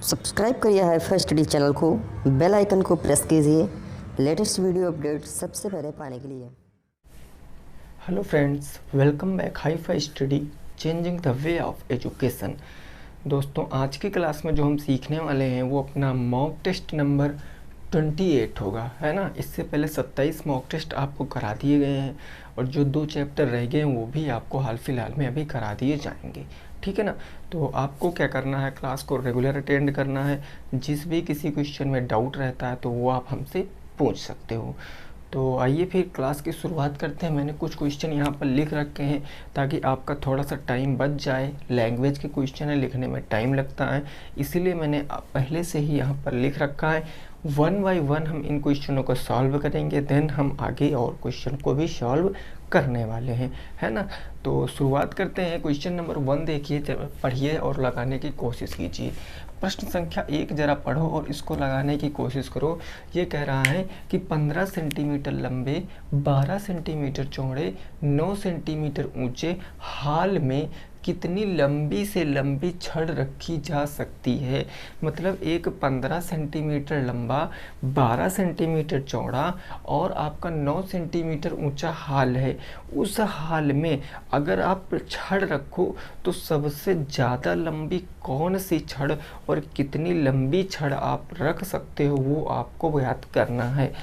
Subscribe करिए hifi study channel को, bell icon को प्रेस कीजिए लेटेस्ट वीडियो अपडेट सबसे पहले पाने के लिए। Hello friends, welcome back hifi study changing the way of education. दोस्तों, आज की क्लास में जो हम सीखने वाले हैं वो अपना मॉक टेस्ट नंबर 28 होगा, है ना। इससे पहले 27 मॉक टेस्ट आपको करा दिए गए हैं और जो 2 चैप्टर रह गए हैं वो भी आपको हाल फिलहाल में अभी करा दिए जाएंगे, ठीक है ना। तो आपको क्या करना है, क्लास को रेगुलर अटेंड करना है। जिस भी किसी क्वेश्चन में डाउट रहता है तो वो आप हमसे पूछ सकते हो। तो आइए फिर क्लास की शुरुआत करते हैं। मैंने कुछ क्वेश्चन यहाँ पर लिख रखे हैं ताकि आपका थोड़ा सा टाइम बच जाए। लैंग्वेज के क्वेश्चन है, लिखने में टाइम लगता है, इसीलिए मैंने पहले से ही यहाँ पर लिख रखा है। 1 बाय 1 हम इन क्वेश्चनों को सॉल्व करेंगे, देन हम आगे और क्वेश्चन को भी सॉल्व करने वाले हैं, है ना। तो शुरुआत करते हैं। क्वेश्चन नंबर 1 देखिए, पढ़िए और लगाने की कोशिश कीजिए। प्रश्न संख्या 1 जरा पढ़ो और इसको लगाने की कोशिश करो। ये कह रहा है कि 15 सेंटीमीटर लंबे, 12 सेंटीमीटर चौड़े, 9 सेंटीमीटर ऊंचे हाल में कितनी लंबी से लंबी छड़ रखी जा सकती है। मतलब एक 15 सेंटीमीटर लंबा, 12 सेंटीमीटर चौड़ा और आपका 9 सेंटीमीटर ऊंचा हाल है। उस हाल में अगर आप छड़ रखो तो सबसे ज़्यादा लंबी कौन सी छड़ और कितनी लंबी छड़ आप रख सकते हो वो आपको ज्ञात करना है।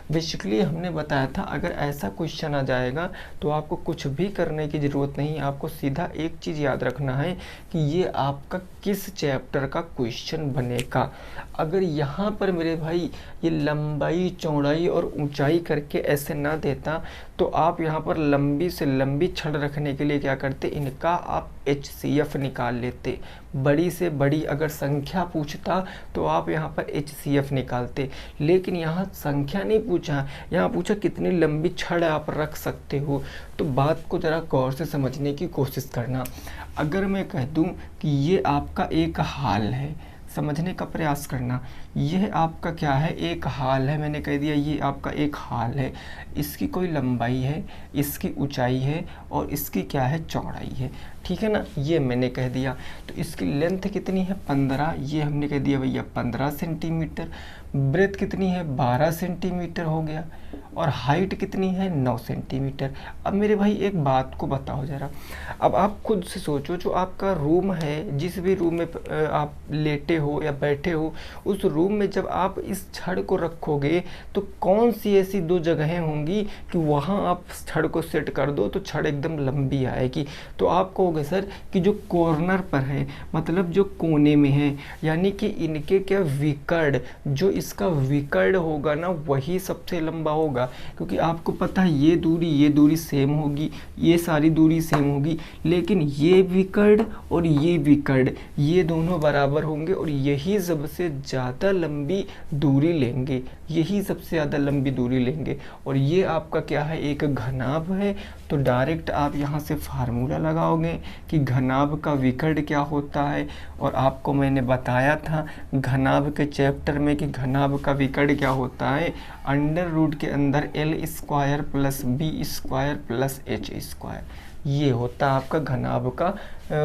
बेसिकली हमने बताया था अगर ऐसा क्वेश्चन आ जाएगा तो आपको कुछ भी करने की ज़रूरत नहीं, आपको सीधा एक चीज़ याद रखना है कि ये आपका किस चैप्टर का क्वेश्चन बनेगा। अगर यहाँ पर मेरे भाई ये लंबाई, चौड़ाई और ऊंचाई करके ऐसे ना देता तो आप यहाँ पर लंबी से लंबी छड़ रखने के लिए क्या करते, इनका आप HCF निकाल लेते। बड़ी से बड़ी अगर संख्या पूछता तो आप यहाँ पर HCF निकालते, लेकिन यहाँ संख्या नहीं पूछा, यहाँ पूछा कितनी लंबी छड़ आप रख सकते हो। तो बात को ज़रा गौर से समझने की कोशिश करना। अगर मैं कह दूँ कि ये आपका एक हाल है, समझने का प्रयास करना। यह आपका क्या है, एक हाल है। मैंने कह दिया ये आपका एक हाल है, इसकी कोई लंबाई है, इसकी ऊंचाई है और इसकी क्या है, चौड़ाई है, ठीक है ना। ये मैंने कह दिया। तो इसकी लेंथ कितनी है, 15, ये हमने कह दिया भैया 15 सेंटीमीटर। ब्रेथ कितनी है, 12 सेंटीमीटर हो गया और हाइट कितनी है, 9 सेंटीमीटर। अब मेरे भाई एक बात को बताओ ज़रा, अब आप खुद से सोचो, जो आपका रूम है, जिस भी रूम में आप लेटे हो या बैठे हो, उस रूम में जब आप इस छड़ को रखोगे तो कौन सी ऐसी 2 जगहें होंगी कि वहाँ आप छड़ को सेट कर दो तो छड़ एकदम लंबी आएगी। तो आप कहोगे सर कि जो कॉर्नर पर है, मतलब जो कोने में है, यानी कि इनके क्या विकर्ण, जो इसका विकर्ण होगा ना वही सबसे लंबा होगा। क्योंकि आपको पता है ये दूरी सेम होगी, ये सारी दूरी सेम होगी, लेकिन ये विकर्ण और ये विकर्ण ये दोनों बराबर होंगे और यही सबसे ज़्यादा लंबी दूरी लेंगे, यही सबसे ज़्यादा लंबी दूरी लेंगे। और ये आपका क्या है, एक घनाभ है। तो डायरेक्ट आप यहाँ से फार्मूला लगाओगे कि घनाभ का विकर्ण क्या होता है। और आपको मैंने बताया था घनाभ के चैप्टर में कि घनाभ का विकर्ण क्या होता है, अंडर रूट के अंदर L² plus B² plus H², ये होता है आपका घनाभ का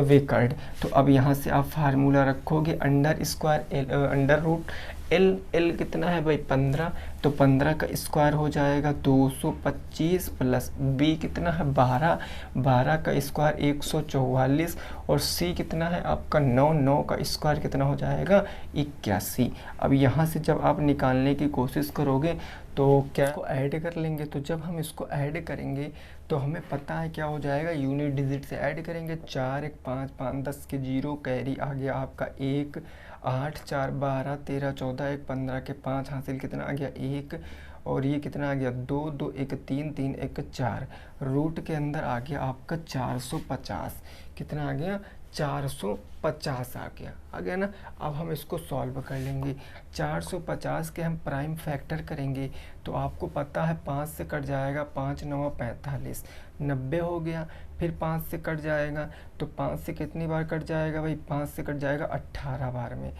विकर्ण। तो अब यहाँ से आप फार्मूला रखोगे अंडर रूट L कितना है भाई, 15, तो 15 का स्क्वायर हो जाएगा 225 प्लस B कितना है, 12 का स्क्वायर 144 और C कितना है आपका 9 का स्क्वायर कितना हो जाएगा, 81। अब यहाँ से जब आप निकालने की कोशिश करोगे तो क्या को ऐड कर लेंगे। तो जब हम इसको ऐड करेंगे तो हमें पता है क्या हो जाएगा, यूनिट डिजिट से ऐड करेंगे। 4 1 5 5 10 के 0 कैरी आ गया आपका 1, 8 4 12 13 14 1 15 के 5 हासिल कितना आ गया 1 और ये कितना आ गया 2 2 1 3 3 1 4, रूट के अंदर आ गया आपका 450, कितना आ गया 450 आ गया ना। अब हम इसको सॉल्व कर लेंगे। 450 के हम प्राइम फैक्टर करेंगे तो आपको पता है 5 से कट जाएगा, 5 9 45, 90 हो गया। फिर 5 से कट जाएगा तो 5 से कितनी बार कट जाएगा भाई, 5 से कट जाएगा 18 बार में,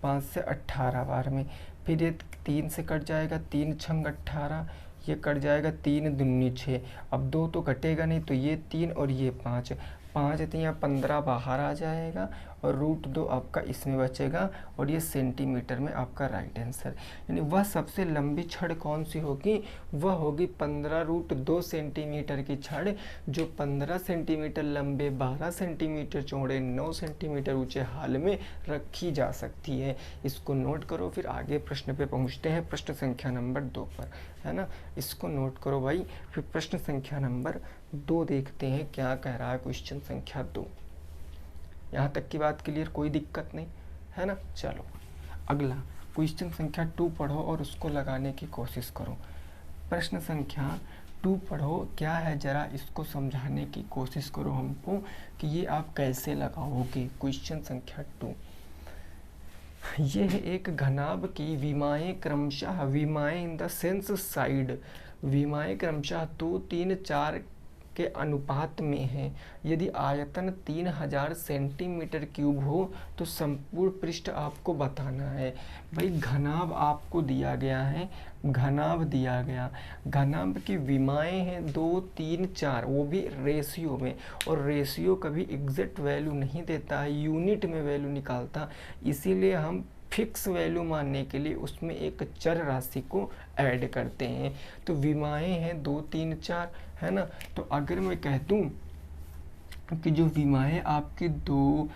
5 से 18 बार में। फिर ये 3 से कट जाएगा, 3 छंग 18, ये कट जाएगा 3 दूनी 6। अब 2 तो कटेगा नहीं तो ये 3 और ये 5, 5 तियाँ 15 बाहर आ जाएगा और √2 आपका इसमें बचेगा और ये सेंटीमीटर में आपका राइट आंसर। यानी वह सबसे लंबी छड़ कौन सी होगी, वह होगी 15√2 सेंटीमीटर की छड़, जो 15 सेंटीमीटर लंबे, 12 सेंटीमीटर चौड़े, 9 सेंटीमीटर ऊंचे हाल में रखी जा सकती है। इसको नोट करो, फिर आगे प्रश्न पे पहुंचते हैं, प्रश्न संख्या नंबर 2 पर, है ना। इसको नोट करो भाई, फिर प्रश्न संख्या नंबर 2 देखते हैं क्या कह रहा है क्वेश्चन संख्या 2। यहाँ तक की बात क्लियर, कोई दिक्कत नहीं, है ना। चलो अगला क्वेश्चन संख्या 2 पढ़ो और उसको लगाने की कोशिश करो। प्रश्न संख्या 2 पढ़ो, क्या है ज़रा इसको समझाने की कोशिश करो हमको कि ये आप कैसे लगाओगे। क्वेश्चन संख्या 2, ये है एक घनाभ की विमाएँ क्रमशः, विमाएँ इन द सेंस साइड, विमाएँ क्रमशः 2, 3, 4 के अनुपात में है। यदि आयतन 3000 सेंटीमीटर क्यूब हो तो संपूर्ण पृष्ठ आपको बताना है। भाई घनाभ आपको दिया गया है, घनाभ दिया गया, घनाभ की विमाएँ हैं 2, 3, 4, वो भी रेशियो में, और रेशियो कभी एग्जैक्ट वैल्यू नहीं देता है, यूनिट में वैल्यू निकालता, इसीलिए हम फिक्स वैल्यू मानने के लिए उसमें एक चर राशि को ऐड करते हैं। तो विमाएँ हैं 2, 3, 4, है ना। तो अगर मैं कह दूँ कि जो विमाएँ आपकी 2,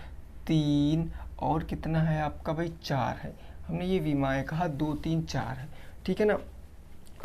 3 और कितना है आपका भाई 4 है, हमने ये विमाएँ कहा 2, 3, 4 है, ठीक है ना।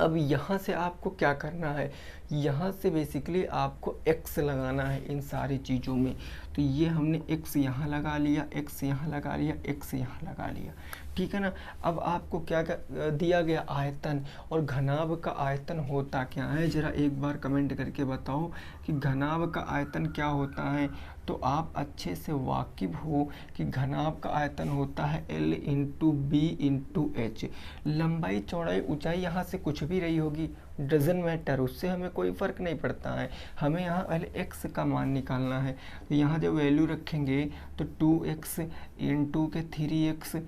अब यहाँ से आपको क्या करना है, यहाँ से बेसिकली आपको x लगाना है इन सारी चीज़ों में। तो ये हमने x यहाँ लगा लिया, x यहाँ लगा लिया, x यहाँ लगा लिया, ठीक है ना। अब आपको क्या दिया गया, आयतन, और घनाभ का आयतन होता क्या है, ज़रा एक बार कमेंट करके बताओ कि घनाभ का आयतन क्या होता है। तो आप अच्छे से वाकिफ हो कि घनाभ का आयतन होता है L × B × H। लंबाई चौड़ाई ऊंचाई यहाँ से कुछ भी रही होगी, डजन मैटर, उससे हमें कोई फ़र्क नहीं पड़ता है, हमें यहाँ पहले x का मान निकालना है। तो यहाँ जब वैल्यू रखेंगे तो 2x × के 3x ×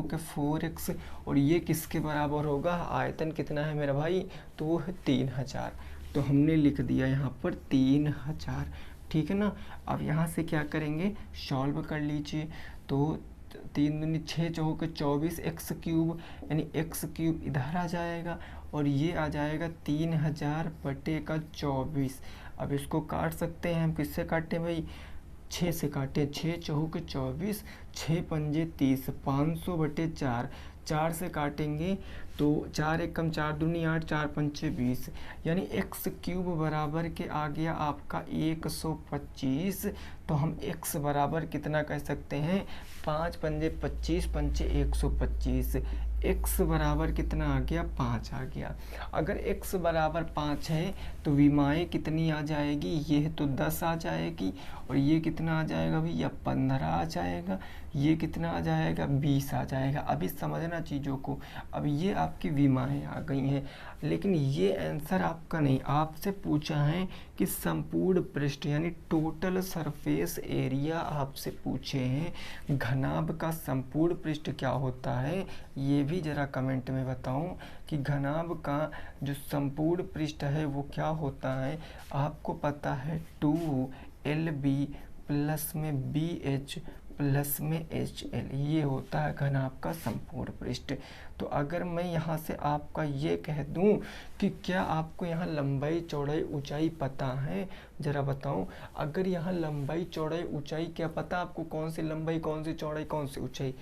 के 4x, और ये किसके बराबर होगा, आयतन कितना है मेरा भाई, तो वो है 3000। तो हमने लिख दिया यहाँ पर 3000, ठीक है ना। अब यहाँ से क्या करेंगे, सॉल्व कर लीजिए। तो 3 दूनी 6 चौके 24 x³ यानी x³ इधर आ जाएगा और ये आ जाएगा 3000/24। अब इसको काट सकते हैं हम, किससे काटें भाई, 6 से काटें, 6 चौके 24, 6 पंजे 30, 500/4, 4 से काटेंगे तो 4 एकम 4 दूनी 8, 4 पंचे 20, यानी x³ बराबर के आ गया आपका 125। तो हम x बराबर कितना कह सकते हैं, 5 पंजे 25, पंचे 125, x बराबर कितना आ गया, 5 आ गया। अगर x बराबर 5 है तो विमाएँ कितनी आ जाएगी, ये तो 10 आ जाएगी, और ये कितना आ जाएगा भैया, 15 आ जाएगा, ये कितना आ जाएगा, 20 आ जाएगा। अभी समझना चीज़ों को। अब ये आपकी विमाएँ आ गई हैं, लेकिन ये आंसर आपका नहीं, आपसे पूछा है कि संपूर्ण पृष्ठ यानी टोटल सरफेस एरिया आपसे पूछे हैं। घनाभ का संपूर्ण पृष्ठ क्या होता है, ये भी ज़रा कमेंट में बताऊं कि घनाभ का जो संपूर्ण पृष्ठ है वो क्या होता है। आपको पता है 2LB प्लस में BH प्लस में HL, ये होता है घनाभ का संपूर्ण पृष्ठ। तो अगर मैं यहाँ से आपका ये कह दूँ कि क्या आपको यहाँ लंबाई चौड़ाई ऊंचाई पता है, ज़रा बताऊँ। अगर यहाँ लंबाई चौड़ाई ऊंचाई क्या पता आपको, कौन सी लंबाई कौन सी चौड़ाई कौन सी ऊंचाई,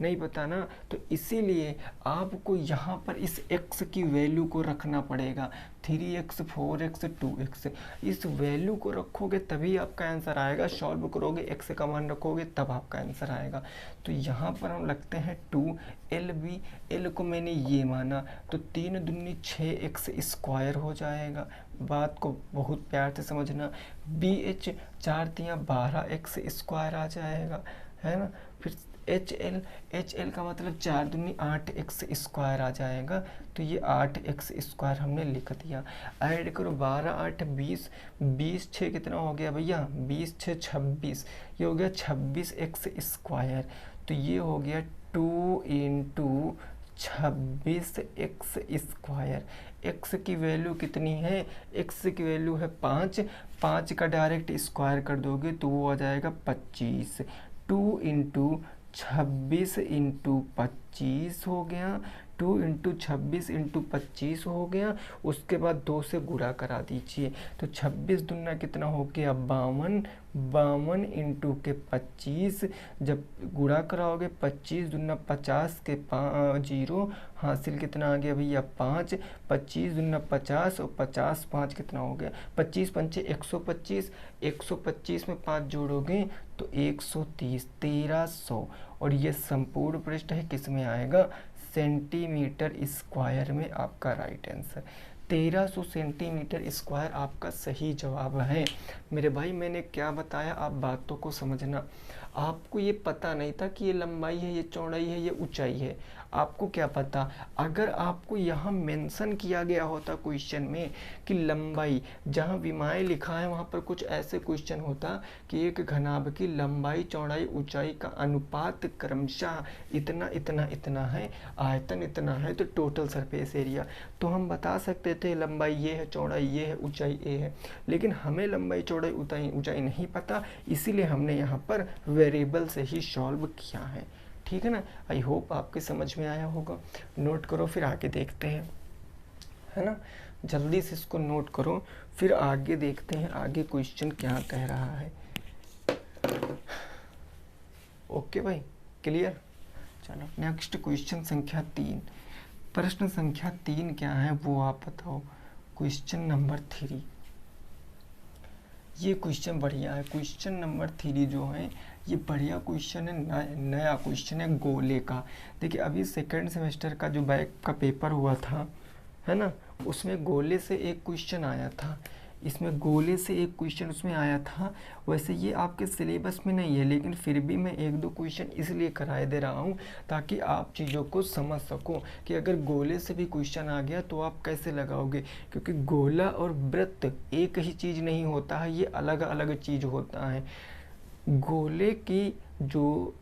नहीं पता ना। तो इसीलिए आपको यहाँ पर इस x की वैल्यू को रखना पड़ेगा, 3x 4x 2x, इस वैल्यू को रखोगे तभी आपका आंसर आएगा। सॉल्व करोगे, x का मान रखोगे तब आपका आंसर आएगा। तो यहाँ पर हम लगते हैं 2LB, L को मैंने ये माना तो 3 दूनी 6x² हो जाएगा, बात को बहुत प्यार से समझना। BH 4 तियाँ 12x² आ जाएगा, है ना। फिर HL का मतलब 4 दूनी 8x² आ जाएगा, तो ये 8x² हमने लिख दिया। ऐड करो 12 8 20, 20 6 कितना हो गया भैया, 20 6 26, ये हो गया 26x²। तो ये हो गया 2 × 26x²। x की वैल्यू कितनी है, x की वैल्यू है 5, 5 का डायरेक्ट स्क्वायर कर दोगे तो वो आ जाएगा 25। 2 इंटू 26 इंटू 25 हो गया, 2 इंटू 26 इंटू 25 हो गया। उसके बाद 2 से गुणा करा दीजिए तो 26 दूना कितना हो गया 52, 52 इंटू के 25, जब गुणा कराओगे 25 दूना 50 के 0, हासिल कितना आ गया भैया 5, 25 दूना 50 और 50 5 कितना हो गया 25 पंचे 125, 125 में 5 जोड़ोगे तो 130, 1300। और ये संपूर्ण पृष्ठ है किस में आएगा, सेंटीमीटर स्क्वायर में आपका राइट आंसर 1300 सेंटीमीटर स्क्वायर आपका सही जवाब है। मेरे भाई मैंने क्या बताया, आप बातों को समझना। आपको ये पता नहीं था कि ये लंबाई है, ये चौड़ाई है, ये ऊंचाई है। आपको क्या पता, अगर आपको यहाँ मेंशन किया गया होता क्वेश्चन में कि लंबाई, जहाँ विमाएँ लिखा है वहाँ पर कुछ ऐसे क्वेश्चन होता कि एक घनाभ की लंबाई चौड़ाई ऊंचाई का अनुपात क्रमशः इतना इतना इतना है, आयतन इतना है, तो टोटल सरफेस एरिया, तो हम बता सकते थे लंबाई ये है, चौड़ाई ये है, ऊंचाई ये है। लेकिन हमें लंबाई चौड़ाई ऊंचाई नहीं पता, इसीलिए हमने यहाँ पर वेरिएबल से ही सॉल्व किया है। ठीक है ना, आई होप आपके समझ में आया होगा। नोट करो फिर आगे देखते हैं, है ना, जल्दी से इसको नोट करो फिर आगे देखते हैं आगे क्वेश्चन क्या कह रहा है। ओके भाई, क्लियर। चलो नेक्स्ट क्वेश्चन संख्या 3, प्रश्न संख्या 3 क्या है वो आप बताओ। क्वेश्चन नंबर 3, ये क्वेश्चन बढ़िया है। क्वेश्चन नंबर 3 जो है ये बढ़िया क्वेश्चन है, नया क्वेश्चन है गोले का। देखिए अभी सेकंड सेमेस्टर का जो बैक का पेपर हुआ था, है ना, उसमें गोले से एक क्वेश्चन आया था। इसमें गोले से एक क्वेश्चन उसमें आया था। वैसे ये आपके सिलेबस में नहीं है, लेकिन फिर भी मैं 1-2 क्वेश्चन इसलिए कराए दे रहा हूँ ताकि आप चीज़ों को समझ सको कि अगर गोले से भी क्वेश्चन आ गया तो आप कैसे लगाओगे। क्योंकि गोला और वृत्त एक ही चीज़ नहीं होता है, ये अलग अलग चीज़ होता है। गोले की जो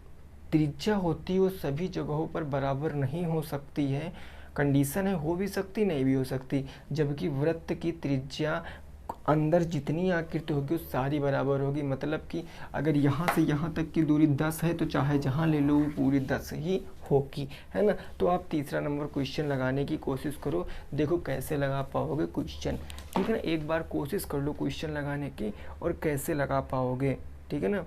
त्रिज्या होती है वो सभी जगहों पर बराबर नहीं हो सकती है, कंडीशन है, हो भी सकती नहीं भी हो सकती। जबकि वृत्त की त्रिज्या अंदर जितनी आकृति होगी वो सारी बराबर होगी। मतलब कि अगर यहाँ से यहाँ तक की दूरी 10 है तो चाहे जहाँ ले लो वो पूरी 10 ही होगी, है ना। तो आप तीसरा नंबर क्वेश्चन लगाने की कोशिश करो, देखो कैसे लगा पाओगे क्वेश्चन। ठीक है ना, एक बार कोशिश कर लो क्वेश्चन लगाने की और कैसे लगा पाओगे, ठीक है ना।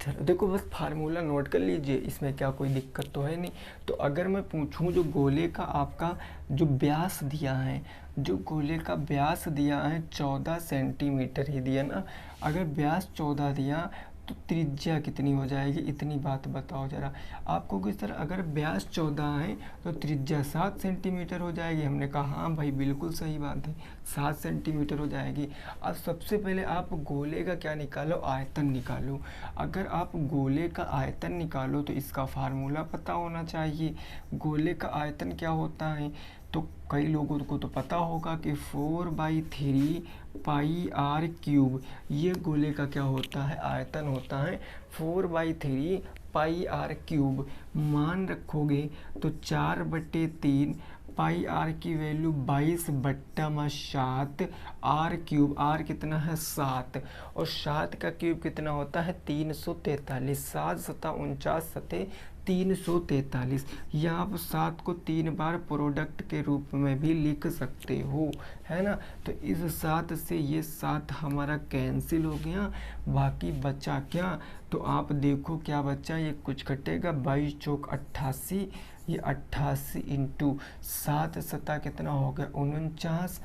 चलो देखो बस फार्मूला नोट कर लीजिए, इसमें क्या कोई दिक्कत तो है नहीं। तो अगर मैं पूछूं जो गोले का आपका जो व्यास दिया है, जो गोले का व्यास दिया है 14 सेंटीमीटर ही दिया ना, अगर व्यास 14 दिया तो त्रिज्या कितनी हो जाएगी, इतनी बात बताओ जरा। आपको किस तरह, अगर व्यास 14 है तो त्रिज्या 7 सेंटीमीटर हो जाएगी। हमने कहा हाँ भाई बिल्कुल सही बात है, 7 सेंटीमीटर हो जाएगी। अब सबसे पहले आप गोले का क्या निकालो, आयतन निकालो। अगर आप गोले का आयतन निकालो तो इसका फार्मूला पता होना चाहिए। गोले का आयतन क्या होता है, तो कई लोगों को तो पता होगा कि 4/3 पाई आर क्यूब, ये गोले का क्या होता है, आयतन होता है 4/3 पाई आर क्यूब। मान रखोगे तो 4/3 पाई आर की वैल्यू 22/7 आर क्यूब, आर कितना है 7, और 7 का क्यूब कितना होता है 343, 7 सता 49 सते 343। या आप 7 को 3 बार प्रोडक्ट के रूप में भी लिख सकते हो, है ना। तो इस 7 से ये 7 हमारा कैंसिल हो गया, बाकी बचा क्या, तो आप देखो क्या बचा, ये कुछ कटेगा 22 चौक 88, ये 88 इंटू 7 सता कितना हो गया 49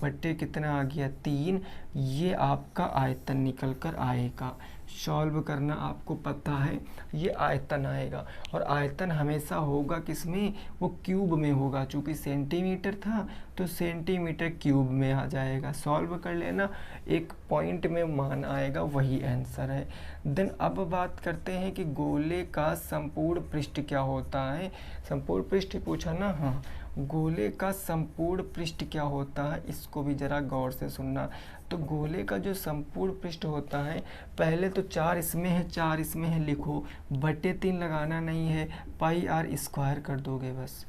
बटे कितना आ गया 3, ये आपका आयतन निकल कर आएगा। सॉल्व करना आपको पता है, ये आयतन आएगा। और आयतन हमेशा होगा किसमें, वो क्यूब में होगा। चूँकि सेंटीमीटर था तो सेंटीमीटर क्यूब में आ जाएगा। सॉल्व कर लेना, एक पॉइंट में मान आएगा, वही आंसर है। देन अब बात करते हैं कि गोले का संपूर्ण पृष्ठ क्या होता है। संपूर्ण पृष्ठ पूछा ना, हाँ, गोले का संपूर्ण पृष्ठ क्या होता है, इसको भी जरा गौर से सुनना। तो गोले का जो संपूर्ण पृष्ठ होता है, पहले तो 4 इसमें है 4 इसमें है, लिखो बटे 3 लगाना नहीं है, पाई आर स्क्वायर कर दोगे बस।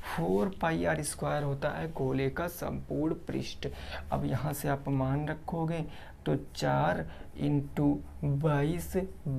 4 पाई आर स्क्वायर होता है गोले का संपूर्ण पृष्ठ। अब यहाँ से आप मान रखोगे तो 4 इंटू 22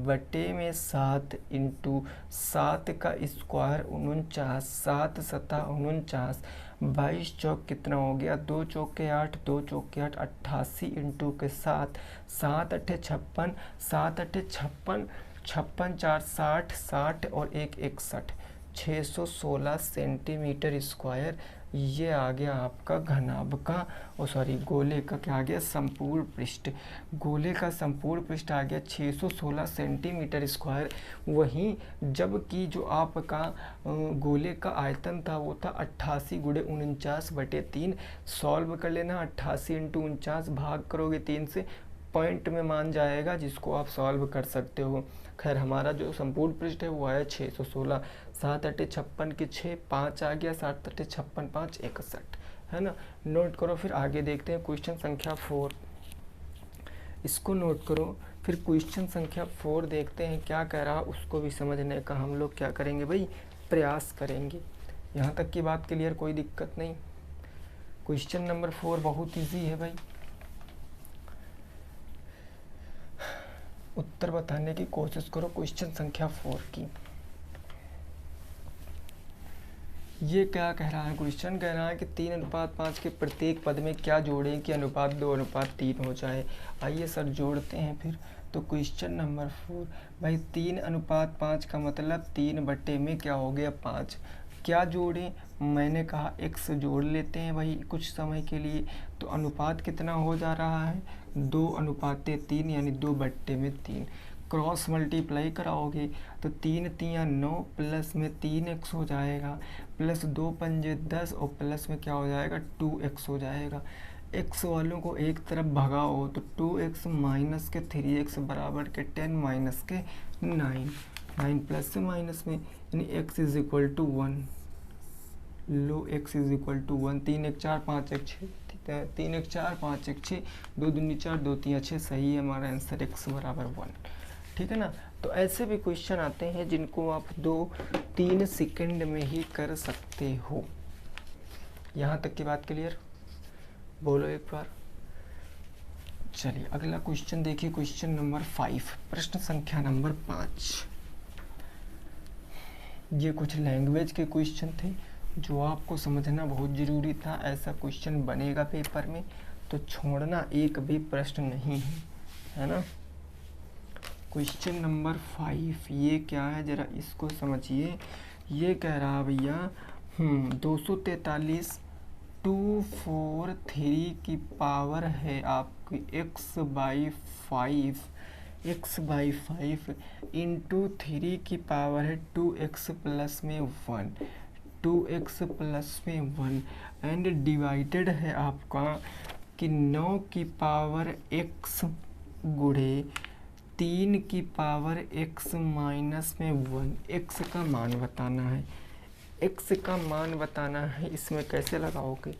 बटे में 7 इंटू 7 का स्क्वायर 49, 7 सतह 49, 22 चौक कितना हो गया, 2 चौक के 8, 2 चौक के 8, 88 इंटू के 7, 7 अट्ठे 56, 7 अट्ठे 56, 56 4 60, 60 और 1 61, 616 सेंटीमीटर स्क्वायर। ये आ गया आपका घनाभ का, गोले का क्या आ गया, संपूर्ण पृष्ठ। गोले का संपूर्ण पृष्ठ आ गया 616 सेंटीमीटर स्क्वायर। वहीं जबकि जो आपका गोले का आयतन था वो था 88 गुणे 49 बटे 3। सॉल्व कर लेना, 88 इंटू 49 भाग करोगे 3 से, पॉइंट में मान जाएगा जिसको आप सॉल्व कर सकते हो। खैर हमारा जो संपूर्ण पृष्ठ है वो आया 616, 7 अट्ठे 56 के 6, 5 आ गया, 7 अट्ठे 56, 5 61, है ना। नोट करो, फिर आगे देखते हैं क्वेश्चन संख्या 4। इसको नोट करो, फिर क्वेश्चन संख्या 4 देखते हैं क्या कह रहा, उसको भी समझने का हम लोग क्या करेंगे भाई, प्रयास करेंगे। यहाँ तक की बात क्लियर, कोई दिक्कत नहीं। क्वेश्चन नंबर 4 बहुत ईजी है भाई, उत्तर बताने की कोशिश करो क्वेश्चन संख्या 4 की। ये क्या कह रहा है, क्वेश्चन कह रहा है कि 3:5 के प्रत्येक पद में क्या जोड़ें कि अनुपात 2:3 हो जाए। आइए सर जोड़ते हैं फिर। तो क्वेश्चन नंबर 4 भाई, 3:5 का मतलब 3 बटे में क्या हो गया 5। क्या जोड़ें, मैंने कहा x जोड़ लेते हैं भाई कुछ समय के लिए। तो अनुपात कितना हो जा रहा है, 2:3 यानी 2 बट्टे में 3। क्रॉस मल्टीप्लाई कराओगे तो 3 3 9 प्लस में 3x हो जाएगा, प्लस 2 पंजे 10 और प्लस में क्या हो जाएगा 2x हो जाएगा। x वालों को एक तरफ भगाओ तो 2x माइनस के 3x बराबर के 10 माइनस के 9, 9 प्लस से माइनस में, यानी x इज इक्वल टू 1। लो x इज इक्वल टू 1, 3 1 4 5 1 6, 3 1 4 5 1 6, 2 दूनी 4 2 3 6, सही है हमारा आंसर x बराबर 1। ठीक है ना। तो ऐसे भी क्वेश्चन आते हैं जिनको आप 2-3 सेकंड में ही कर सकते हो। यहाँ तक की बात क्लियर, बोलो एक बार। चलिए अगला क्वेश्चन देखिए, क्वेश्चन नंबर 5, प्रश्न संख्या नंबर 5। ये कुछ लैंग्वेज के क्वेश्चन थे जो आपको समझना बहुत ज़रूरी था। ऐसा क्वेश्चन बनेगा पेपर में तो छोड़ना एक भी प्रश्न नहीं है, है ना। क्वेश्चन नंबर 5 ये क्या है, ज़रा इसको समझिए। ये कह रहा भैया 243 243 की पावर है आपकी x/5 इंटू 3 की पावर है 2x प्लस में 1, 2x प्लस में 1 एंड डिवाइडेड है आपका कि 9 की पावर x गुणे 3 की पावर x माइनस में 1। x का मान बताना है, x का मान बताना है। इसमें कैसे लगाओगे,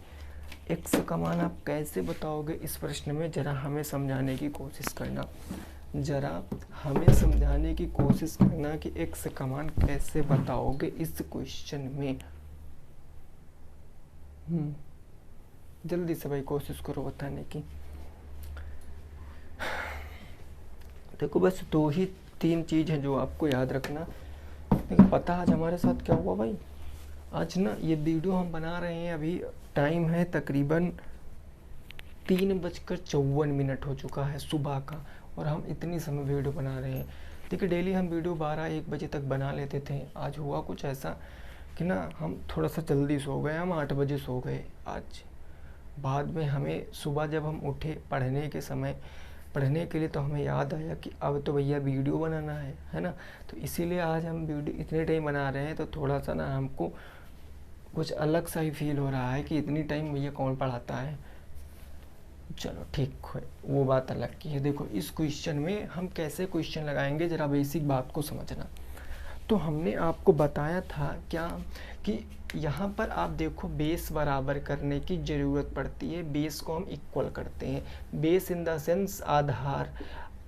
x का मान आप कैसे बताओगे इस प्रश्न में, ज़रा हमें समझाने की कोशिश करना, ज़रा हमें समझाने की कोशिश करना कि x का मान कैसे बताओगे इस क्वेश्चन में। जल्दी से भाई कोशिश करो बताने की। देखो बस 2-3 चीज़ हैं जो आपको याद रखना। देखो पता आज हमारे साथ क्या हुआ भाई, आज ना ये वीडियो हम बना रहे हैं, अभी टाइम है तकरीबन 3:54 हो चुका है सुबह का, और हम इतनी समय वीडियो बना रहे हैं। देखिए डेली हम वीडियो 12-1 बजे तक बना लेते थे। आज हुआ कुछ ऐसा कि ना हम थोड़ा सा जल्दी सो गए, हम 8 बजे सो गए आज। बाद में हमें सुबह जब हम उठे पढ़ने के लिए तो हमें याद आया कि अब तो भैया वीडियो बनाना है ना। तो इसीलिए आज हम वीडियो इतने टाइम बना रहे हैं। तो थोड़ा सा ना हमको कुछ अलग सा ही फील हो रहा है कि इतनी टाइम भैया कौन पढ़ाता है। चलो ठीक है, वो बात अलग की है। देखो इस क्वेश्चन में हम कैसे क्वेश्चन लगाएंगे, ज़रा बेसिक बात को समझना। तो हमने आपको बताया था क्या कि यहाँ पर आप देखो बेस बराबर करने की ज़रूरत पड़ती है। बेस को हम इक्वल करते हैं, बेस इन द सेंस आधार।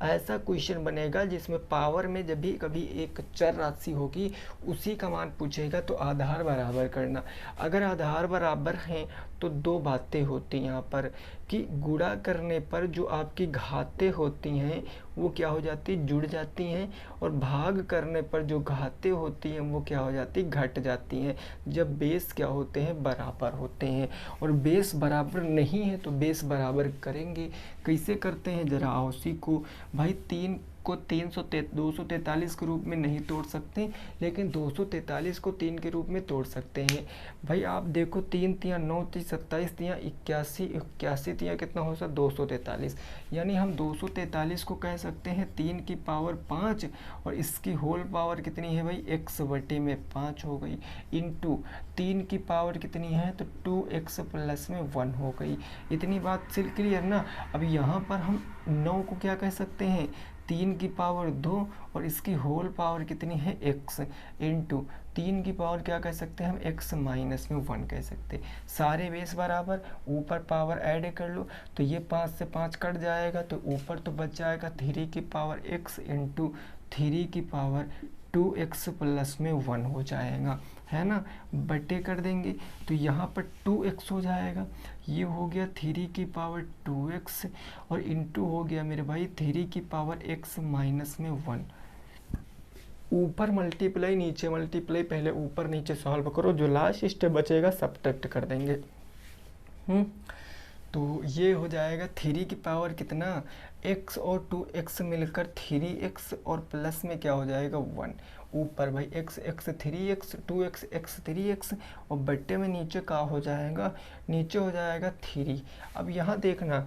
ऐसा क्वेश्चन बनेगा जिसमें पावर में जब भी कभी एक चर राशि होगी उसी का मान पूछेगा तो आधार बराबर करना। अगर आधार बराबर हैं तो दो बातें होती हैं यहाँ पर कि गुणा करने पर जो आपकी घातें होती हैं वो क्या हो जाती, जुड़ जाती हैं, और भाग करने पर जो घातें होती हैं वो क्या हो जाती, घट जाती हैं, जब बेस क्या होते हैं, बराबर होते हैं। और बेस बराबर नहीं है तो बेस बराबर करेंगे। कैसे करते हैं जरा आओ सीखो। भाई 3 को 243 के रूप में नहीं तोड़ सकते, लेकिन 243 को 3 के रूप में तोड़ सकते हैं। भाई आप देखो 3 तियाँ 9 ती 27 तियाँ 81, 81 तियाँ कितना हो सकता, 243। यानी हम 243 को कह सकते हैं 3 की पावर 5, और इसकी होल पावर कितनी है भाई, x बटे में 5 हो गई, इंटू 3 की पावर कितनी है तो 2x प्लस में 1 हो गई। इतनी बात से क्लियर ना। अब यहाँ पर हम 9 को क्या कह सकते हैं, 3 की पावर 2 और इसकी होल पावर कितनी है x, इंटू 3 की पावर क्या कह सकते हैं हम, x माइनस में 1 कह सकते हैं। सारे बेस बराबर, ऊपर पावर ऐड कर लो तो ये 5 से 5 कट जाएगा तो ऊपर तो बच जाएगा 3 की पावर x इंटू 3 की पावर 2x प्लस में 1 हो जाएगा, है ना। बटे कर देंगे तो यहाँ पर 2x हो जाएगा, ये हो गया 3 की पावर 2x, और इंटू हो गया मेरे भाई 3 की पावर x माइनस में 1। ऊपर मल्टीप्लाई नीचे मल्टीप्लाई, पहले ऊपर नीचे सॉल्व करो, जो लास्ट स्टेप बचेगा सब्ट्रैक्ट कर देंगे। तो ये हो जाएगा 3 की पावर कितना, x और 2x मिलकर 3x, और प्लस में क्या हो जाएगा 1। ऊपर भाई x 3x 2x x 3x, और बट्टे में नीचे का हो जाएगा, नीचे हो जाएगा 3। अब यहाँ देखना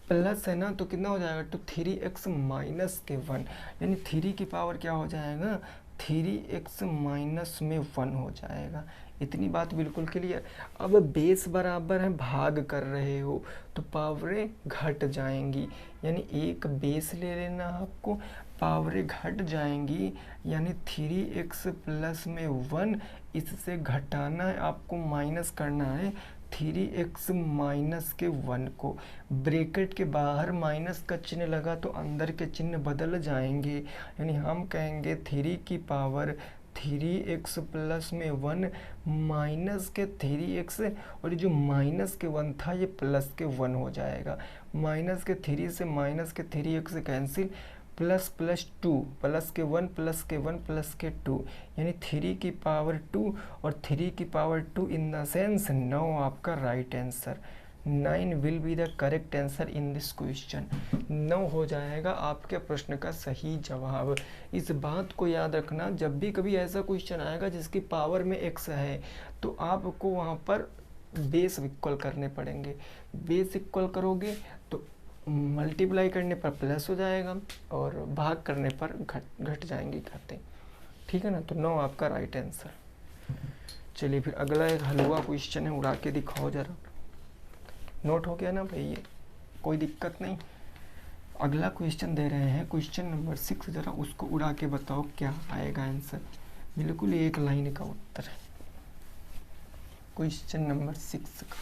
प्लस है ना तो कितना हो जाएगा, तो 3x माइनस के 1, यानी 3 की पावर क्या हो जाएगा, 3x माइनस में 1 हो जाएगा। इतनी बात बिल्कुल क्लियर। अब बेस बराबर है, भाग कर रहे हो तो पावरें घट जाएंगी, यानी एक बेस ले लेना आपको, पावरें घट जाएंगी, यानी 3x प्लस में 1, इससे घटाना है आपको, माइनस करना है 3x माइनस के 1 को। ब्रैकेट के बाहर माइनस का चिन्ह लगा तो अंदर के चिन्ह बदल जाएंगे, यानी हम कहेंगे 3 की पावर 3x प्लस में 1 माइनस के 3x, और जो माइनस के 1 था ये प्लस के 1 हो जाएगा। माइनस के 3 से माइनस के 3x cancel, plus plus 2, plus के 1 प्लस के 1 प्लस के 2, यानी 3 की पावर 2 और 3 की पावर 2 इन द सेंस 9 आपका right answer. 9 will be the correct answer in this question. 9 हो जाएगा आपके प्रश्न का सही जवाब। इस बात को याद रखना, जब भी कभी ऐसा क्वेश्चन आएगा जिसकी पावर में x है तो आपको वहाँ पर बेस इक्वल करने पड़ेंगे। बेस इक्वल करोगे तो मल्टीप्लाई करने पर प्लस हो जाएगा और भाग करने पर घट जाएंगी घातें, ठीक है ना। तो 9 आपका राइट आंसर। चलिए फिर अगला एक हलवा क्वेश्चन है, उड़ा के दिखाओ जरा। नोट हो गया ना भाई, ये कोई दिक्कत नहीं। अगला क्वेश्चन दे रहे हैं, क्वेश्चन नंबर 6, जरा उसको उड़ा के बताओ क्या आएगा आंसर। बिल्कुल एक लाइन का उत्तर है क्वेश्चन नंबर 6 का।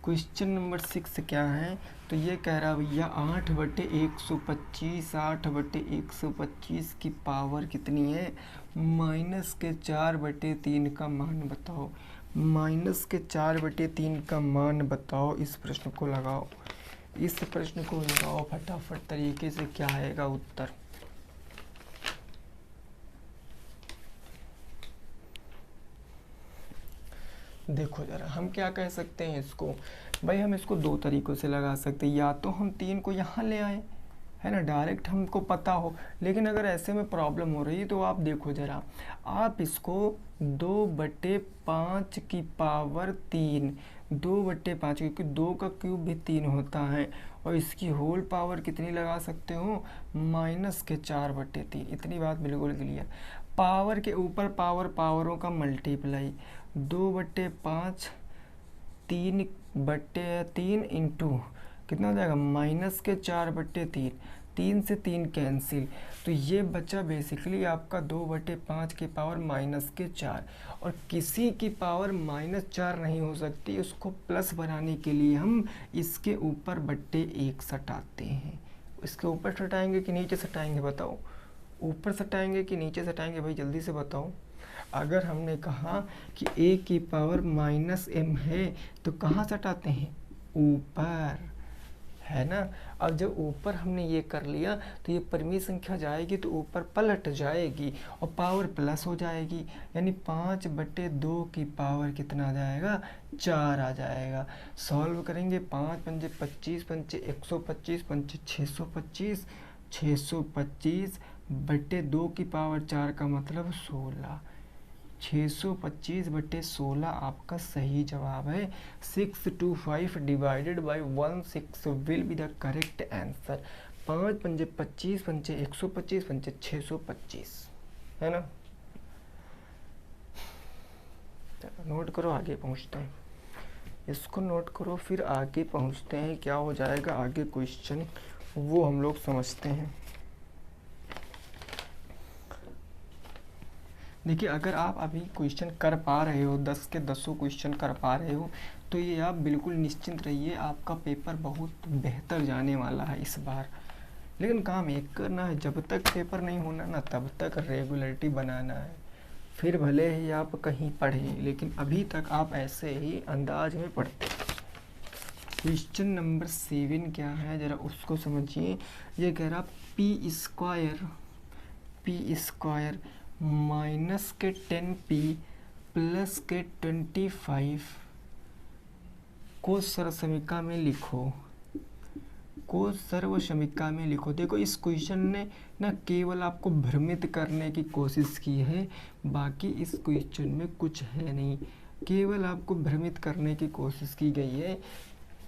क्वेश्चन नंबर 6 क्या है, तो ये कह रहा भैया 8/125, 8/125 की पावर कितनी है, माइनस के 4/3 का मान बताओ। माइनस के 4/3 का मान बताओ। इस प्रश्न को लगाओ, इस प्रश्न को लगाओ फटाफट तरीके से, क्या आएगा उत्तर। देखो जरा, हम क्या कह सकते हैं इसको भाई, हम इसको दो तरीक़ों से लगा सकते हैं। या तो हम 3 को यहाँ ले आए, है ना, डायरेक्ट हमको पता हो, लेकिन अगर ऐसे में प्रॉब्लम हो रही है तो आप देखो जरा, आप इसको 2/5 की पावर 3, 2/5, क्योंकि 2 का क्यूब भी 3 होता है, और इसकी होल पावर कितनी लगा सकते हो, माइनस के 4/3। इतनी बात बिल्कुल क्लियर। पावर के ऊपर पावर, पावरों का मल्टीप्लाई, 2/5 3/3 इंटू कितना हो जाएगा -4/3, 3 से 3 कैंसिल, तो ये बचा बेसिकली आपका 2/5 की पावर -4। और किसी की पावर -4 नहीं हो सकती, उसको प्लस बनाने के लिए हम इसके ऊपर /1 सटाते हैं। इसके ऊपर सटाएंगे कि नीचे सटाएंगे बताओ? ऊपर सटाएंगे कि नीचे सटाएंगे भाई, जल्दी से बताओ। अगर हमने कहा कि a की पावर -m है तो कहाँ सटाते हैं? ऊपर, है ना। अब जब ऊपर हमने ये कर लिया तो ये परिमेय संख्या जाएगी तो ऊपर पलट जाएगी और पावर प्लस हो जाएगी, यानी 5/2 की पावर कितना आ जाएगा? 4 आ जाएगा। सॉल्व करेंगे, 5 पंजे 25, पंचे 125, पंचे 625, 625/2 की पावर 4 का मतलब 16। 625/16 आपका सही जवाब है। 625 divided by 16 will be the correct answer. 5 पंजे 25, पंचे 125, पंचे 625, है ना। नोट करो, आगे पहुंचते हैं। इसको नोट करो, फिर आगे पहुंचते हैं। क्या हो जाएगा आगे क्वेश्चन, वो हम लोग समझते हैं। देखिए, अगर आप अभी क्वेश्चन कर पा रहे हो, 10 के 10 क्वेश्चन कर पा रहे हो, तो ये आप बिल्कुल निश्चिंत रहिए, आपका पेपर बहुत बेहतर जाने वाला है इस बार। लेकिन काम एक करना है, जब तक पेपर नहीं होना ना तब तक रेगुलरिटी बनाना है। फिर भले ही आप कहीं पढ़ें, लेकिन अभी तक आप ऐसे ही अंदाज में पढ़ते। क्वेश्चन नंबर 7 क्या है ज़रा उसको समझिए। ये कह रहा पी स्क्वायर माइनस के 10p प्लस के 25 को सर्वसमीका में लिखो। देखो, इस क्वेश्चन ने ना केवल आपको भ्रमित करने की कोशिश की है, बाकी इस क्वेश्चन में कुछ है नहीं, केवल आपको भ्रमित करने की कोशिश की गई है।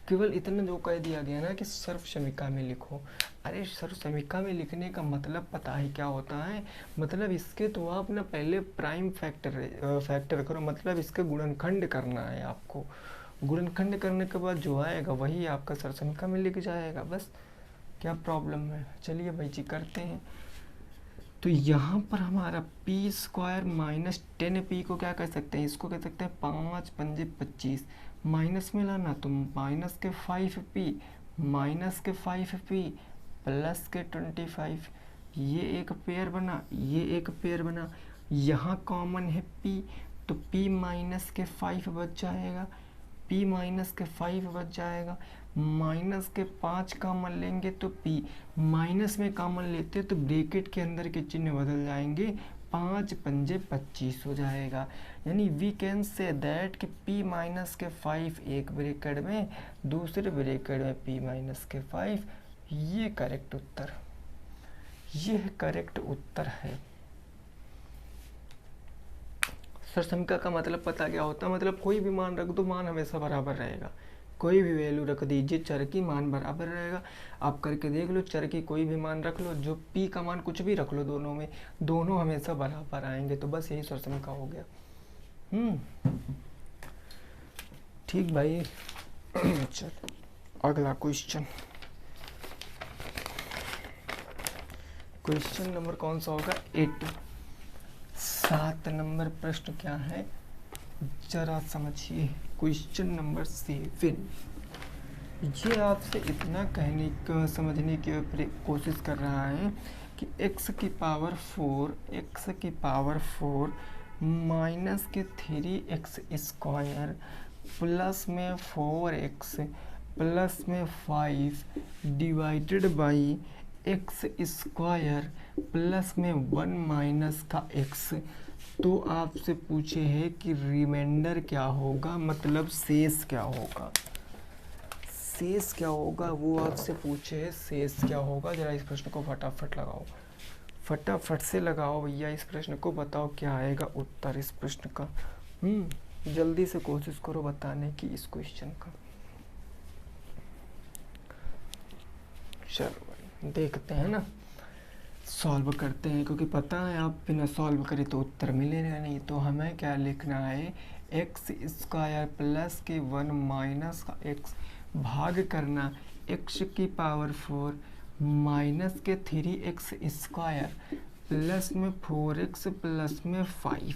केवल इतना जो कह दिया गया ना कि सर्वसमीका में लिखो। अरे सर्वसमीका में लिखने का मतलब पता है क्या होता है? मतलब इसके तो आप ना पहले प्राइम फैक्टर करो, मतलब इसका गुणनखंड करना है आपको। गुणनखंड करने के बाद जो आएगा वही आपका सर्वसमीका में लिख जाएगा, बस। क्या प्रॉब्लम है? चलिए भाई जी करते हैं। तो यहाँ पर हमारा पी स्क्वायर माइनस 10p को क्या कह सकते हैं? इसको कह सकते हैं 5 पंजे 25, माइनस में लाना तो माइनस के 5p प्लस के 25, ये एक पेयर बना, यहाँ कॉमन है p, तो p माइनस के 5 बच जाएगा, माइनस के 5 कॉमन लेंगे तो p, माइनस में कॉमन लेते तो ब्रैकेट के अंदर के चिन्ह बदल जाएंगे, 5 पंजे 25 हो जाएगा। यानी वी कैन से दैट कि p माइनस के 5 एक ब्रैकेट में, दूसरे ब्रैकेट में p माइनस के 5, ये करेक्ट उत्तर है। सर्वसमीका का मतलब पता क्या होता है? मतलब कोई भी मान रख दो, मान हमेशा बराबर रहेगा। कोई भी वैल्यू रख दीजिए चर की, मान बराबर रहेगा। आप करके देख लो, चर की कोई भी मान रख लो, जो p का मान कुछ भी रख लो, दोनों में दोनों हमेशा बराबर आएंगे। तो बस यही सर्वसमीका हो गया। ठीक भाई। चल अगला क्वेश्चन नंबर कौन सा होगा? 8। 7 नंबर प्रश्न क्या है जरा समझिए। क्वेश्चन नंबर 7, ये आपसे इतना समझने की कोशिश कर रहा है कि x की पावर 4 माइनस के 3x स्क्वायर प्लस में 4x प्लस में 5 divided by x square plus में 1 माइनस का x। तो आपसे पूछे है कि रिमाइंडर क्या होगा, मतलब शेष क्या होगा, वो आपसे पूछे है शेष क्या होगा। जरा इस प्रश्न को फटाफट से लगाओ भैया, इस प्रश्न को बताओ क्या आएगा उत्तर इस प्रश्न का। जल्दी से कोशिश करो बताने की इस क्वेश्चन का। चलो देखते हैं ना, सॉल्व करते हैं, क्योंकि पता है आप बिना सॉल्व करे तो उत्तर मिलेगा नहीं। तो हमें क्या लिखना है? एक्स स्क्वायर प्लस के 1 माइनस का एक्स भाग करना एक्स की पावर 4 माइनस के 3x स्क्वायर प्लस में 4x प्लस में 5।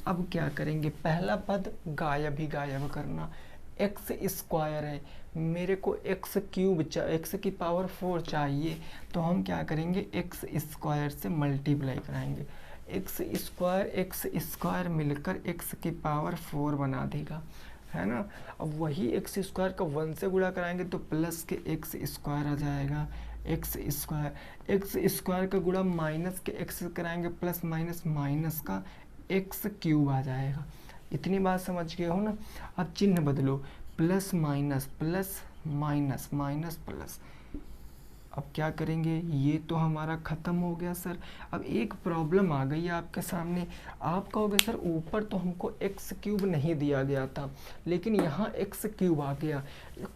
अब क्या करेंगे, पहला पद गायब ही गायब करना। एक्स स्क्वायर है, मेरे को एक्स क्यूब एक्स की पावर 4 चाहिए, तो हम क्या करेंगे, एक्स स्क्वायर से मल्टीप्लाई कराएंगे। एक्स स्क्वायर मिलकर एक्स की पावर 4 बना देगा, है ना। अब वही एक्स स्क्वायर का 1 से गुणा कराएंगे तो प्लस के एक्स स्क्वायर आ जाएगा। एक्स स्क्वायर का गुणा माइनस के एक्स कराएंगे, प्लस माइनस माइनस का एक्स क्यूब आ जाएगा। इतनी बात समझ गए हो ना। अब चिन्ह बदलो, plus minus plus minus minus plus. अब क्या करेंगे, ये तो हमारा ख़त्म हो गया सर। अब एक प्रॉब्लम आ गई है आपके सामने। आप कहोगे सर ऊपर तो हमको एक्स क्यूब नहीं दिया गया था, लेकिन यहाँ एक्स क्यूब आ गया।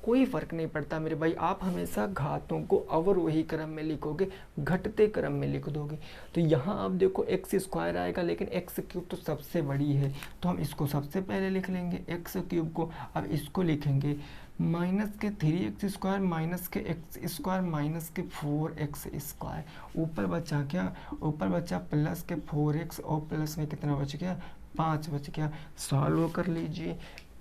कोई फ़र्क नहीं पड़ता मेरे भाई, आप हमेशा घातों को अवरोही क्रम में लिखोगे, घटते क्रम में लिख दोगे। तो यहाँ आप देखो एक्स स्क्वायर आएगा, लेकिन एक्स क्यूब तो सबसे बड़ी है, तो हम इसको सबसे पहले लिख लेंगे एक्स क्यूब को। अब इसको लिखेंगे माइनस के 3x स्क्वायर माइनस के एक्स स्क्वायर माइनस के 4x स्क्वायर। ऊपर बचा क्या, ऊपर बचा प्लस के 4x और प्लस में कितना बच गया, 5 बच गया। सॉल्व कर लीजिए।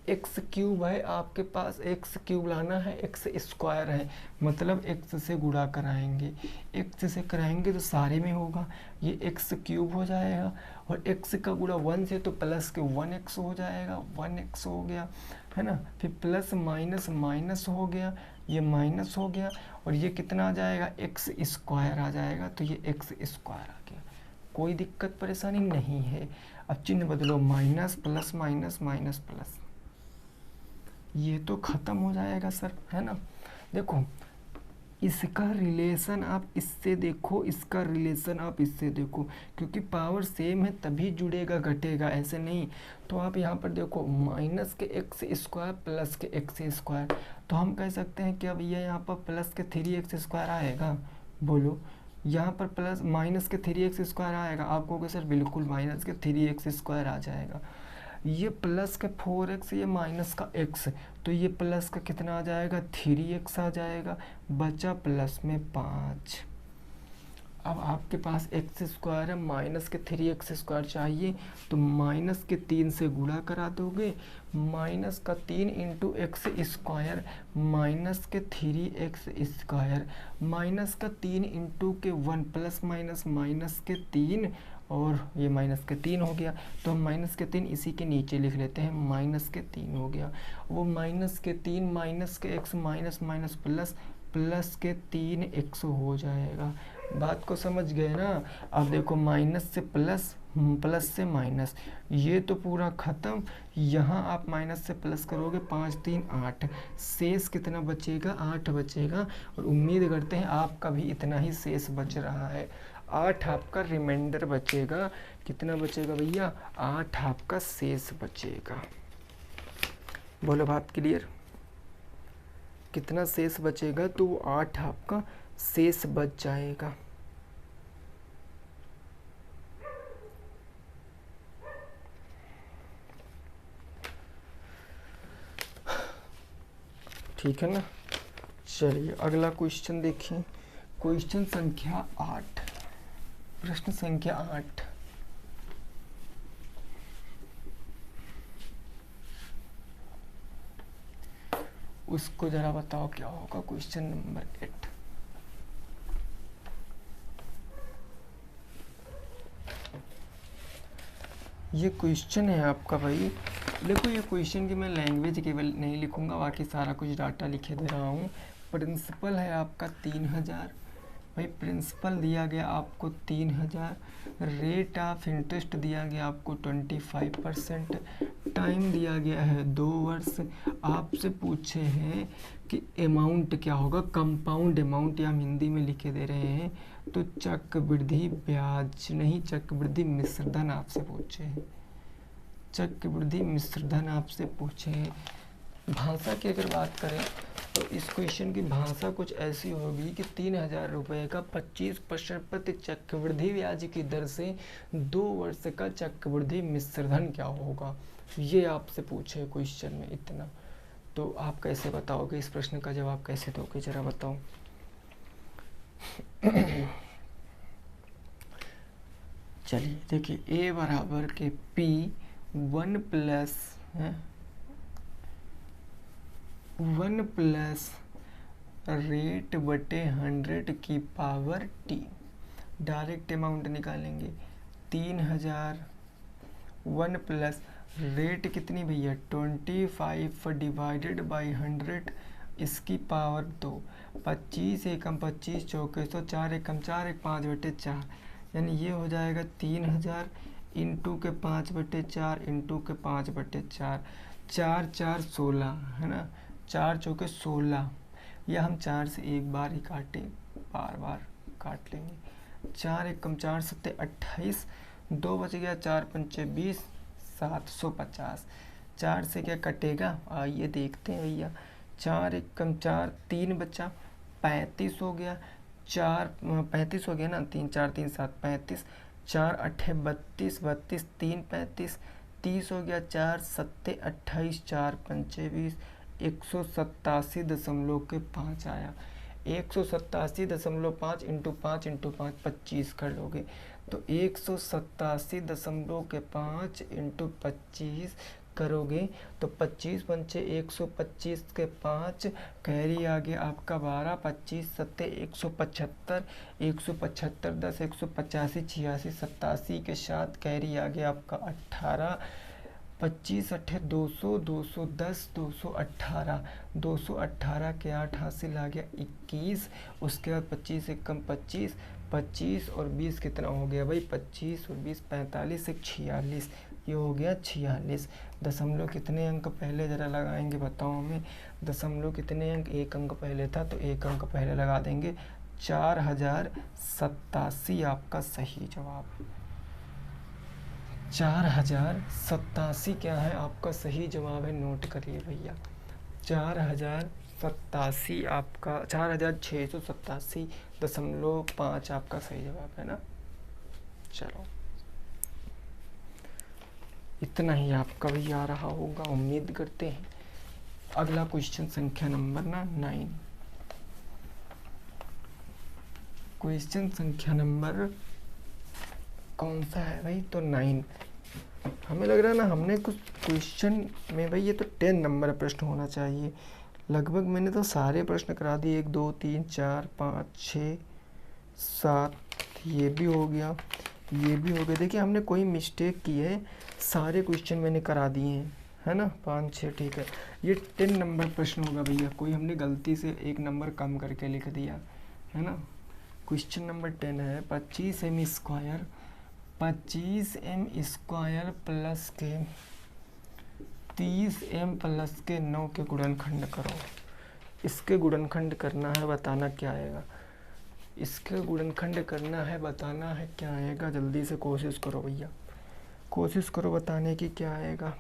एक्स क्यूब है आपके पास, एक्स क्यूब लाना है, एक्स स्क्वायर है, मतलब एक्स से गुणा कराएंगे। एक्स से कराएंगे तो सारे में होगा, ये एक्स क्यूब हो जाएगा, और एक्स का गुणा 1 से तो प्लस के 1x हो जाएगा, 1x हो गया, है ना। फिर प्लस माइनस माइनस हो गया, ये माइनस हो गया, और ये कितना आ जाएगा, एक्स स्क्वायर आ जाएगा, तो ये एक्स स्क्वायर आ गया। कोई दिक्कत परेशानी नहीं है। अब चिन्ह बदलो, minus plus minus minus plus, ये तो ख़त्म हो जाएगा सर, है ना। देखो इसका रिलेशन आप इससे देखो, इसका रिलेशन आप इससे देखो, क्योंकि पावर सेम है तभी जुड़ेगा घटेगा, ऐसे नहीं। तो आप यहाँ पर देखो माइनस के एक्स स्क्वायर प्लस के एक्स स्क्वायर, तो हम कह सकते हैं कि अब ये यहाँ पर प्लस के 3x स्क्वायर आएगा, बोलो यहाँ पर प्लस माइनस के 3x स्क्वायर आएगा। आप कहोगे सर बिल्कुल माइनस के 3x स्क्वायर आ जाएगा। ये प्लस का 4x, ये माइनस का x, तो ये प्लस का कितना आ जाएगा, 3x आ जाएगा, बचा प्लस में 5। अब आपके पास एक्स स्क्वायर है, माइनस के 3x स्क्वायर चाहिए, तो माइनस के 3 से गुणा करा दोगे, माइनस का 3 इंटू एक्स स्क्वायर माइनस के 3x स्क्वायर, माइनस का 3 इंटू के 1 प्लस माइनस माइनस के 3, और ये माइनस के 3 हो गया, तो हम माइनस के 3 इसी के नीचे लिख लेते हैं, माइनस के 3 हो गया। वो माइनस के 3 माइनस के x minus minus plus, plus के 3x हो जाएगा। बात को समझ गए ना। अब देखो माइनस से प्लस, प्लस से माइनस, ये तो पूरा ख़त्म। यहाँ आप माइनस से प्लस करोगे, 5 3 8, शेष कितना बचेगा, 8 बचेगा, और उम्मीद करते हैं आपका भी इतना ही शेष बच रहा है। 8 आपका रिमाइंडर बचेगा। कितना बचेगा भैया, 8 आपका शेष बचेगा। बोलो बात क्लियर, कितना शेष बचेगा, तो 8 आपका शेष बच जाएगा। ठीक है ना। चलिए अगला क्वेश्चन देखिए, क्वेश्चन संख्या 8, प्रश्न संख्या 8। उसको जरा बताओ क्या होगा, क्वेश्चन नंबर 8। ये क्वेश्चन है आपका भाई। देखो ये क्वेश्चन की मैं लैंग्वेज केवल नहीं लिखूंगा, बाकी सारा कुछ डाटा लिखे दे रहा हूँ। प्रिंसिपल है आपका 3000, भाई प्रिंसिपल दिया गया आपको 3000, रेट ऑफ इंटरेस्ट दिया गया आपको 25%, टाइम दिया गया है 2 वर्ष। आपसे पूछे हैं कि अमाउंट क्या होगा, कंपाउंड अमाउंट, या हम हिंदी में लिखे दे रहे हैं, तो चक्रवृद्धि ब्याज नहीं, चक्रवृद्धि मिश्रधन आपसे पूछे हैं, चक्रवृद्धि मिश्रधन आपसे पूछे हैं। भाषा की अगर बात करें तो इस क्वेश्चन की भाषा कुछ ऐसी होगी कि 3000 रुपये का 25% प्रति चक्रवृद्धि ब्याज की दर से 2 वर्ष का चक्रवृद्धि मिश्रधन क्या होगा। ये आपसे पूछे क्वेश्चन में इतना, तो आप कैसे बताओगे? इस प्रश्न का जवाब कैसे दोगे, जरा बताओ। चलिए देखिए, ए बराबर के पी 1 प्लस 1 रेट बटे 100 की पावर टी। डायरेक्ट अमाउंट निकालेंगे 3000, 1 प्लस रेट कितनी भैया 25 डिवाइडेड बाई 100 इसकी पावर 2। 25 एकम 25 चौके 104 एकम 4 एक 5/4, यानी ये हो जाएगा 3000 इंटू के 5/4 इंटू के 5/4, 4 4 16 है ना, 4 चौके 16, या हम 4 से एक बार ही काटे, बार बार काट लेंगे। 4 एकम 4 सत्ते 28, 2 बच गया, 4 पंचे 20, 750। 4 से क्या कटेगा, आइए देखते हैं भैया। 4 एकम 4, 3 बचा, 35 हो गया, 4 35 हो गया ना, 3 4 3 7 35, 4 8 32, 32 3 35, 30 हो गया, 4 सत्ते 28, 4 पंचे 20, 187.5 आया। 187.5 इंटू 5 इंटू 5 25 कर लोगे तो 187.5 इंटू 25 करोगे तो 25 पंचे 125 के 5, कैरी आ गया आपका 12, 25 सत्ते 175, 175 10 185 86 87 के साथ कैरी आ गया आपका 18, 25 अट्ठे 200, 210 218, 218 के 8 हासिल आ गया 21। उसके बाद 25 एकम 25, 25 और 20 कितना हो गया भाई, 25 और 20 45 एक 46, ये हो गया 46। दशमलव कितने अंक पहले जरा लगाएंगे बताओ हमें, दशमलव कितने अंक, एक अंक पहले था तो एक अंक पहले लगा देंगे, 4087 आपका सही जवाब। 4087 क्या है आपका सही जवाब है, नोट करिए भैया। 4087 आपका 4687.5 आपका सही जवाब है ना। चलो इतना ही आपका भी आ रहा होगा, उम्मीद करते हैं। अगला क्वेश्चन संख्या नंबर 9। क्वेश्चन संख्या नंबर कौन सा है भाई, तो 9। हमें लग रहा है ना, हमने कुछ क्वेश्चन में भाई ये तो 10 नंबर प्रश्न होना चाहिए। लगभग मैंने तो सारे प्रश्न करा दिए, 1 2 3 4 5 6 7, ये भी हो गया, ये भी हो गया। देखिए हमने कोई मिस्टेक की है, सारे क्वेश्चन मैंने करा दिए हैं, है ना, 5 6 ठीक है। ये 10 नंबर प्रश्न होगा भैया, कोई हमने गलती से 1 नंबर कम करके लिख दिया है ना। क्वेश्चन नंबर 10 है 25m square, 25m square plus के 30m प्लस के 9 के गुणनखंड करो। इसके गुणनखंड करना है, बताना क्या आएगा। इसके गुणनखंड करना है, बताना है क्या आएगा। जल्दी से कोशिश करो भैया, कोशिश करो बताने की क्या आएगा।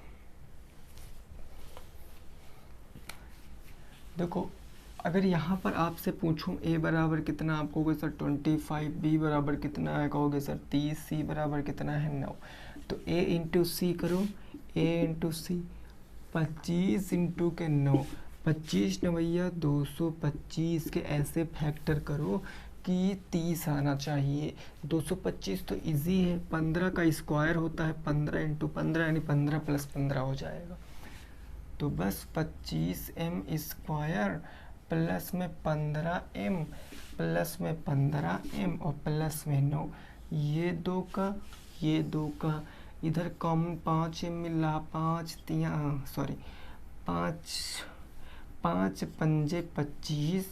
देखो अगर यहाँ पर आपसे पूछूं a बराबर कितना, आप कहोगे सर 25, b बराबर कितना है, कहोगे सर 30, c बराबर कितना है 9, तो a इंटू सी करो, a इंटू सी, 25 इंटू के 9, 25 न भैया 225 के ऐसे फैक्टर करो कि 30 आना चाहिए। 225 तो इजी है, 15 का स्क्वायर होता है 15 इंटू 15 यानी 15 प्लस 15 हो जाएगा। तो बस 25m स्क्वायर प्लस में 15m प्लस में 15m और प्लस में 9, ये 2 का ये 2 का, इधर कॉमन 5m मिला, 5 पंजे 25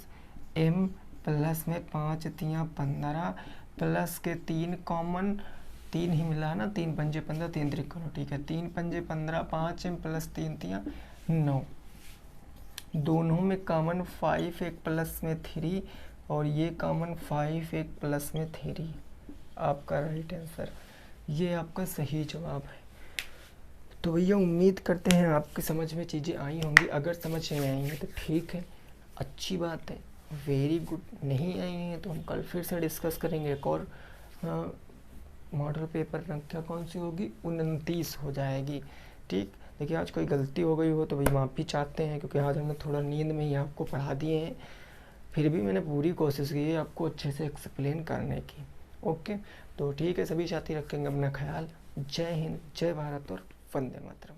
m प्लस में 5 तियाँ 15 प्लस के 3 कॉमन, 3 ही मिला ना, 3 पंजे 15 3 त्रिकोण, ठीक है, 3 पंजे 15, 5m प्लस 3 तियाँ 9, दोनों में कॉमन 5 एक प्लस में 3 और ये कॉमन 5 एक प्लस में 3, आपका राइट आंसर, ये आपका सही जवाब है। तो भैया उम्मीद करते हैं आपकी समझ में चीज़ें आई होंगी। अगर समझ में आई हैं तो ठीक है, अच्छी बात है, वेरी गुड। नहीं आई हैं तो हम कल फिर से डिस्कस करेंगे। एक और मॉडल पेपर संख्या कौन सी होगी, 29 हो जाएगी, ठीक। देखिए आज कोई गलती हो गई हो तो भाई माफ़ी चाहते हैं, क्योंकि आज हमने थोड़ा नींद में ही आपको पढ़ा दिए हैं। फिर भी मैंने पूरी कोशिश की है आपको अच्छे से एक्सप्लेन करने की। ओके, तो ठीक है, सभी साथी रखेंगे अपना ख्याल। जय हिंद, जय भारत और वंदे मातरम।